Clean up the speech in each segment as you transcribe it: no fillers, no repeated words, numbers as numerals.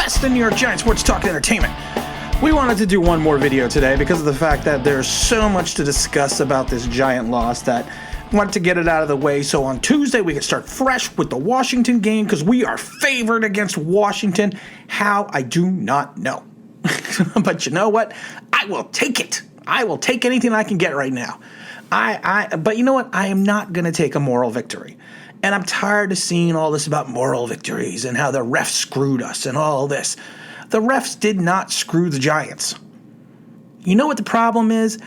best in New York Giants sports talk and entertainment. We wanted to do one more video today because of the fact that there's so much to discuss about this Giant loss that I wanted to get it out of the way. So on Tuesday, we can start fresh with the Washington game because we are favored against Washington. How? I do not know. But you know what? I will take it. I will take anything I can get right now. But you know what? I am not going to take a moral victory. And I'm tired of seeing all this about moral victories and how the refs screwed us and all this. The refs did not screw the Giants. You know what the problem is?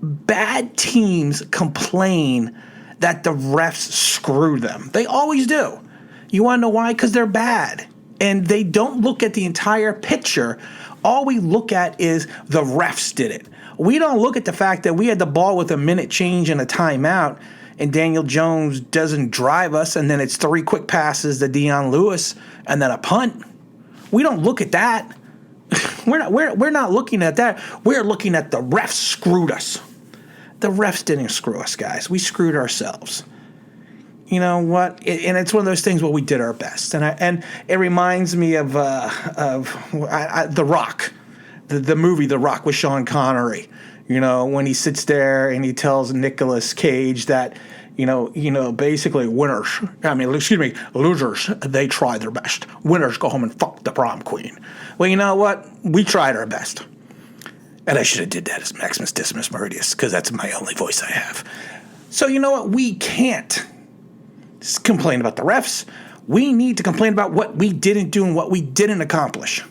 Bad teams complain that the refs screw them. They always do. You want to know why? Because they're bad. And they don't look at the entire picture. All we look at is the refs did it. We don't look at the fact that we had the ball with a minute change and a timeout, and Daniel Jones doesn't drive us, and then it's 3 quick passes to Dion Lewis, and then a punt. We don't look at that. We're not looking at that. We're looking at the refs screwed us. The refs didn't screw us, guys. We screwed ourselves. You know what? And it's one of those things where we did our best. And it reminds me of The Rock, the movie The Rock with Sean Connery. You know, when he sits there and he tells Nicolas Cage that, basically losers, they try their best. Winners go home and fuck the prom queen. Well, you know what? We tried our best. And I should have did that as Maximus Decimus Meridius, because that's my only voice I have. So you know what? We can't complain about the refs. We need to complain about what we didn't do and what we didn't accomplish.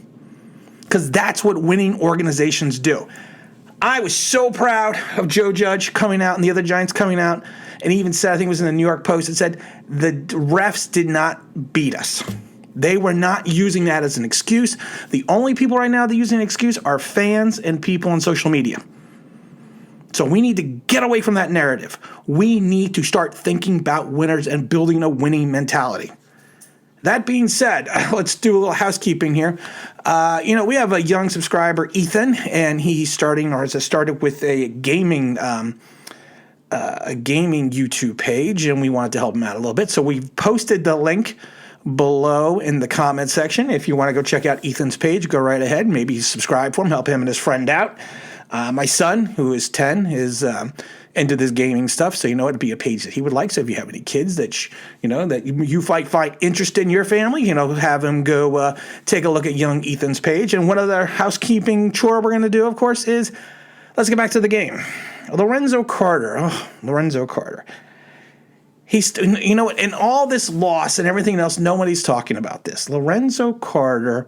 Because that's what winning organizations do. I was so proud of Joe Judge coming out and the other Giants coming out, and he even said, I think it was in the New York Post, it said the refs did not beat us. They were not using that as an excuse. The only people right now that are using an excuse are fans and people on social media. So we need to get away from that narrative. We need to start thinking about winners and building a winning mentality. That being said, let's do a little housekeeping here. We have a young subscriber, Ethan, and he's started with a gaming YouTube page, and we wanted to help him out a little bit. So we've posted the link below in the comment section. If you want to go check out Ethan's page, go right ahead. Maybe subscribe for him, help him and his friend out. My son, who is 10, is into this gaming stuff, so it'd be a page that he would like. So if you have any kids that that you find interested in your family, have him go take a look at young Ethan's page. And one other housekeeping chore we're going to do, of course, is let's get back to the game. Lorenzo Carter. He's, in all this loss and everything else, nobody's talking about this. Lorenzo Carter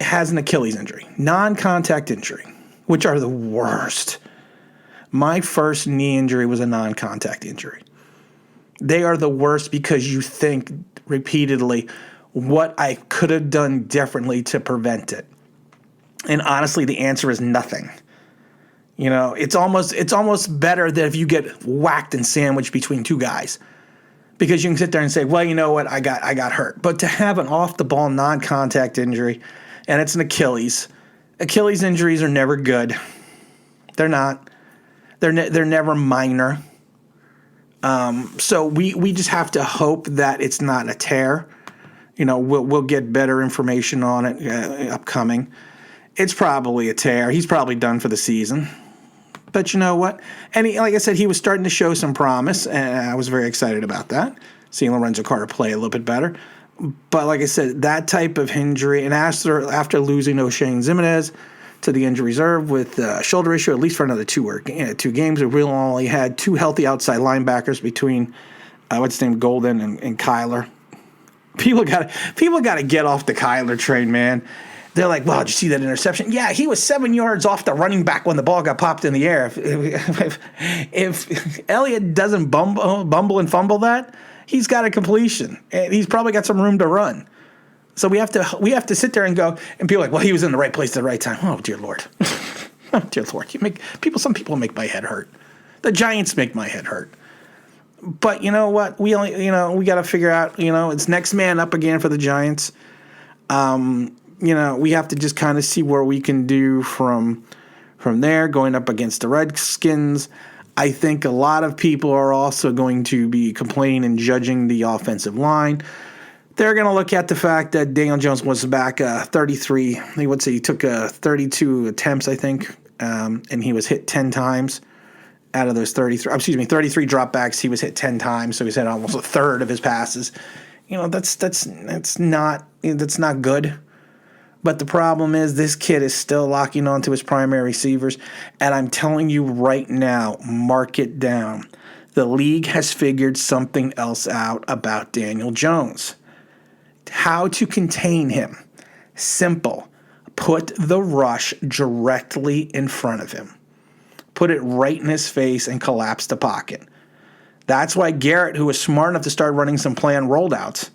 has an Achilles injury, non-contact injury, which are the worst. My first knee injury was a non-contact injury. They are the worst because you think repeatedly what I could have done differently to prevent it. And honestly, the answer is nothing. It's almost better that if you get whacked and sandwiched between two guys, because you can sit there and say, well, you know what, I got hurt. But to have an off-the-ball non-contact injury, and it's an Achilles injuries are never good. They're not. They're never minor. So we just have to hope that it's not a tear. We'll get better information on it upcoming. It's probably a tear. He's probably done for the season. But you know what? And like I said, he was starting to show some promise, and I was very excited about that, seeing Lorenzo Carter play a little bit better. But like I said, that type of injury, and after losing O'Shane Zimenez to the injury reserve with shoulder issue, at least for another 2 games, we really only had 2 healthy outside linebackers between Golden and Kyler. People got to get off the Kyler train, man. They're like, well, did you see that interception? Yeah, he was 7 yards off the running back when the ball got popped in the air. If Elliott doesn't bumble and fumble that, he's got a completion, and he's probably got some room to run. So we have to sit there and go, and people are like, well, he was in the right place at the right time. Oh, dear Lord. Oh, dear Lord. Some people make my head hurt. The Giants make my head hurt. But you know what? We got to figure out, it's next man up again for the Giants. We have to just kind of see where we can do from there, going up against the Redskins. I think a lot of people are also going to be complaining and judging the offensive line. they're going to look at the fact that Daniel Jones was back 33. He took 32 attempts, I think, and he was hit 10 times out of those 33 dropbacks. He was hit 10 times, so he's hit almost a third of his passes. That's not good. But the problem is this kid is still locking onto his primary receivers, and I'm telling you right now, mark it down. The league has figured something else out about Daniel Jones. How to contain him. Simple. Put the rush directly in front of him. Put it right in his face and collapse the pocket. That's why Garrett, who was smart enough to start running some planned rollouts,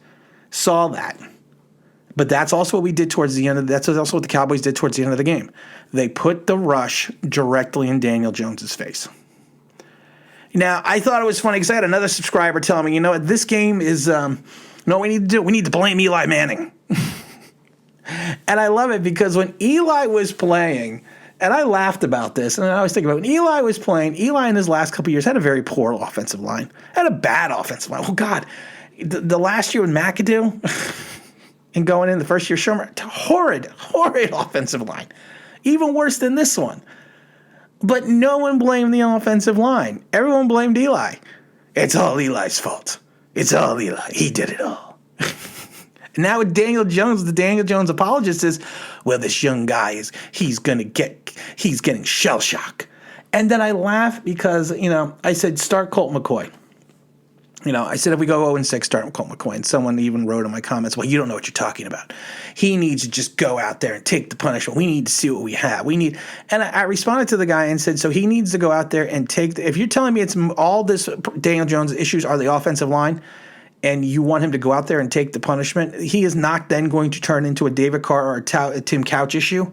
saw that. But that's also what we did towards the end of that's also what the Cowboys did towards the end of the game. They put the rush directly in Daniel Jones's face. Now, I thought it was funny because I had another subscriber telling me, this game is what we need to do. We need to blame Eli Manning. And I love it because when Eli was playing, and I laughed about this, and I always think about when Eli was playing, Eli in his last couple of years had a very poor offensive line, had a bad offensive line. Oh, God. The last year with McAdoo and going in the first year, Shermer, horrid offensive line. Even worse than this one. But no one blamed the offensive line. Everyone blamed Eli. It's all Eli's fault. It's all Eli. He did it all. And now with Daniel Jones, the Daniel Jones apologist is, well, this young guy he's getting shell shock. And then I laugh because, I said, start Colt McCoy. I said, if we go 0-6, start Colt McCoy. And someone even wrote in my comments, well, you don't know what you're talking about. He needs to just go out there and take the punishment. We need to see what we have. And I responded to the guy and said, so he needs to go out there and if you're telling me it's all this Daniel Jones issues are the offensive line, and you want him to go out there and take the punishment, he is not then going to turn into a David Carr or a Tim Couch issue.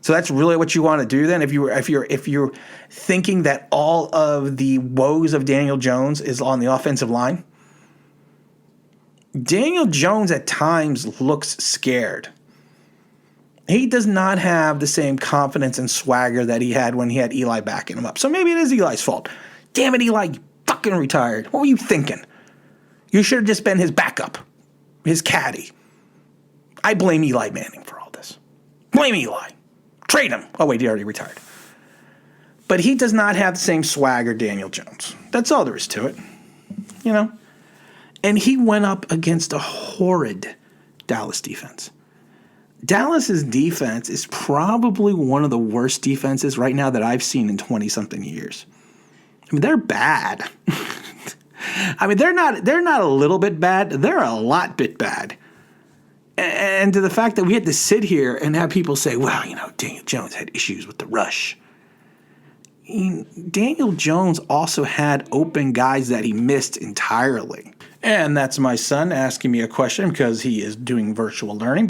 So that's really what you want to do then? If you're thinking that all of the woes of Daniel Jones is on the offensive line? Daniel Jones at times looks scared. He does not have the same confidence and swagger that he had when he had Eli backing him up. So maybe it is Eli's fault. Damn it, Eli, you fucking retired. What were you thinking? You should have just been his backup, his caddy. I blame Eli Manning for all this. Blame Eli. Trade him. Oh, wait, he already retired. But he does not have the same swagger Daniel Jones. That's all there is to it. And he went up against a horrid Dallas defense. Dallas's defense is probably one of the worst defenses right now that I've seen in 20-something years. They're bad. They're not a little bit bad. They're a lot bit bad. And to the fact that we had to sit here and have people say, well, Daniel Jones had issues with the rush. Daniel Jones also had open guys that he missed entirely. And that's my son asking me a question because he is doing virtual learning.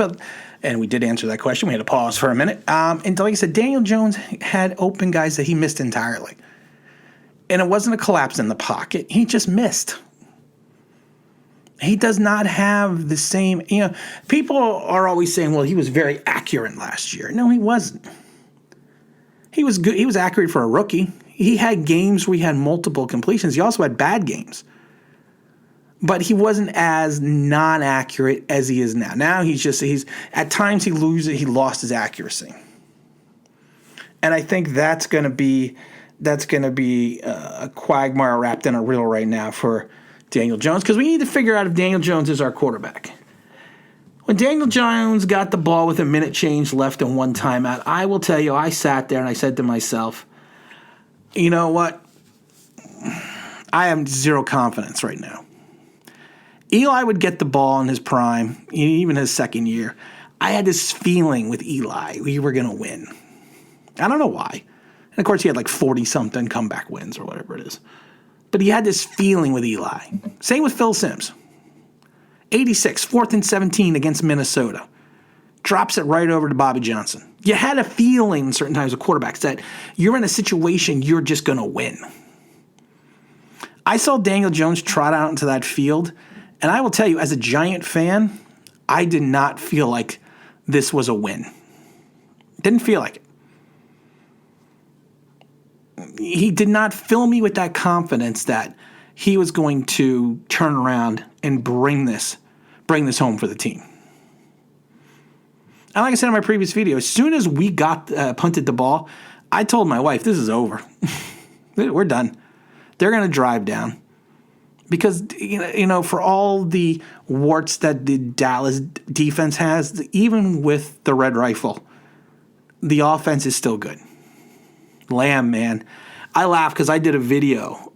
And we did answer that question. We had to pause for a minute. And like I said, Daniel Jones had open guys that he missed entirely. And it wasn't a collapse in the pocket. He just missed. He does not have the same, people are always saying, well, he was very accurate last year. No, he wasn't. He was good. He was accurate for a rookie. He had games where he had multiple completions. He also had bad games. But he wasn't as non-accurate as he is now. Now he's at times he lost his accuracy. And I think that's going to be a quagmire wrapped in a riddle right now for Daniel Jones, because we need to figure out if Daniel Jones is our quarterback. When Daniel Jones got the ball with a minute change left and one timeout, I will tell you, I sat there and I said to myself, you know what? I have zero confidence right now. Eli would get the ball in his prime, even his second year. I had this feeling with Eli, we were going to win. I don't know why. And of course, he had like 40-something comeback wins or whatever it is. But he had this feeling with Eli. Same with Phil Simms. 86, 4th and 17 against Minnesota. Drops it right over to Bobby Johnson. You had a feeling certain times with quarterbacks that you're in a situation you're just going to win. I saw Daniel Jones trot out into that field, and I will tell you, as a Giant fan, I did not feel like this was a win. Didn't feel like it. He did not fill me with that confidence that he was going to turn around and bring this bring this home for the team. And like I said in my previous video, as soon as we got punted the ball, I told my wife, this is over. We're done. They're going to drive down. Because, for all the warts that the Dallas defense has, even with the red rifle, the offense is still good. Lamb, man. I laugh because I did a video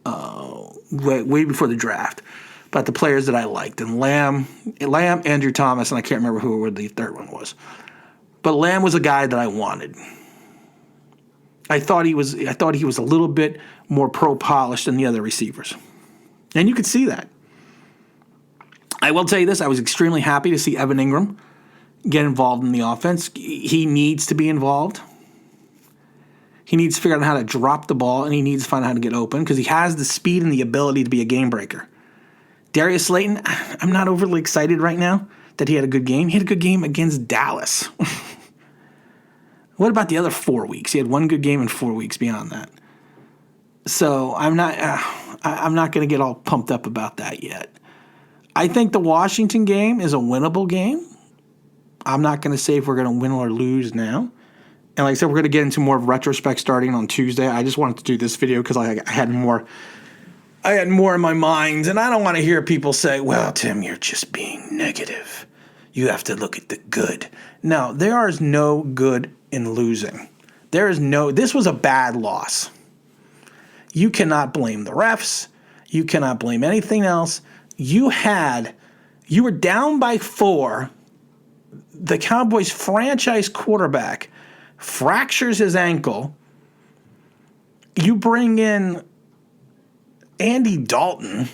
way before the draft about the players that I liked. And Lamb, Andrew Thomas, and I can't remember who the third one was. But Lamb was a guy that I wanted. I thought he was a little bit more pro-polished than the other receivers. And you could see that. I will tell you this, I was extremely happy to see Evan Ingram get involved in the offense. He needs to be involved. He needs to figure out how to drop the ball, and he needs to find out how to get open because he has the speed and the ability to be a game breaker. Darius Slayton, I'm not overly excited right now that he had a good game. He had a good game against Dallas. What about the other 4 weeks? He had one good game in 4 weeks beyond that. So I'm not going to get all pumped up about that yet. I think the Washington game is a winnable game. I'm not going to say if we're going to win or lose now. And like I said, we're going to get into more of retrospect starting on Tuesday. I just wanted to do this video because I had more in my mind. And I don't want to hear people say, well, Tim, you're just being negative. You have to look at the good. No, there is no good in losing. This was a bad loss. You cannot blame the refs. You cannot blame anything else. You were down by 4. The Cowboys franchise quarterback fractures his ankle. You bring in Andy Dalton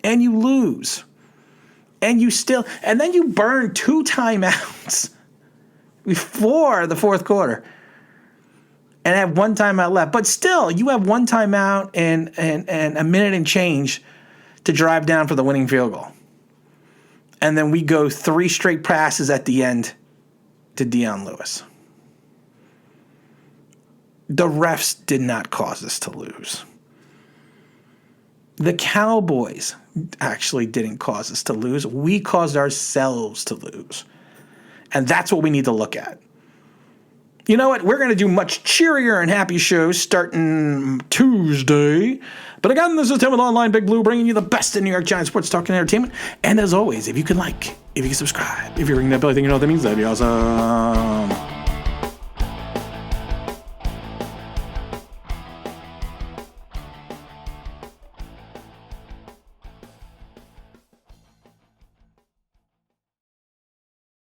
and you lose. And then you burn 2 timeouts before the fourth quarter and have 1 timeout left. But still, you have 1 timeout and a minute and change to drive down for the winning field goal. And then we go 3 straight passes at the end to Dion Lewis. The refs did not cause us to lose. The Cowboys actually didn't cause us to lose. We caused ourselves to lose. And that's what we need to look at. You know what? We're going to do much cheerier and happy shows starting Tuesday. But again, this is Tim with Online Big Blue, bringing you the best in New York Giants sports talk and entertainment. And as always, if you can subscribe, if you're ringing that bell, I think you know what that means. That'd be awesome.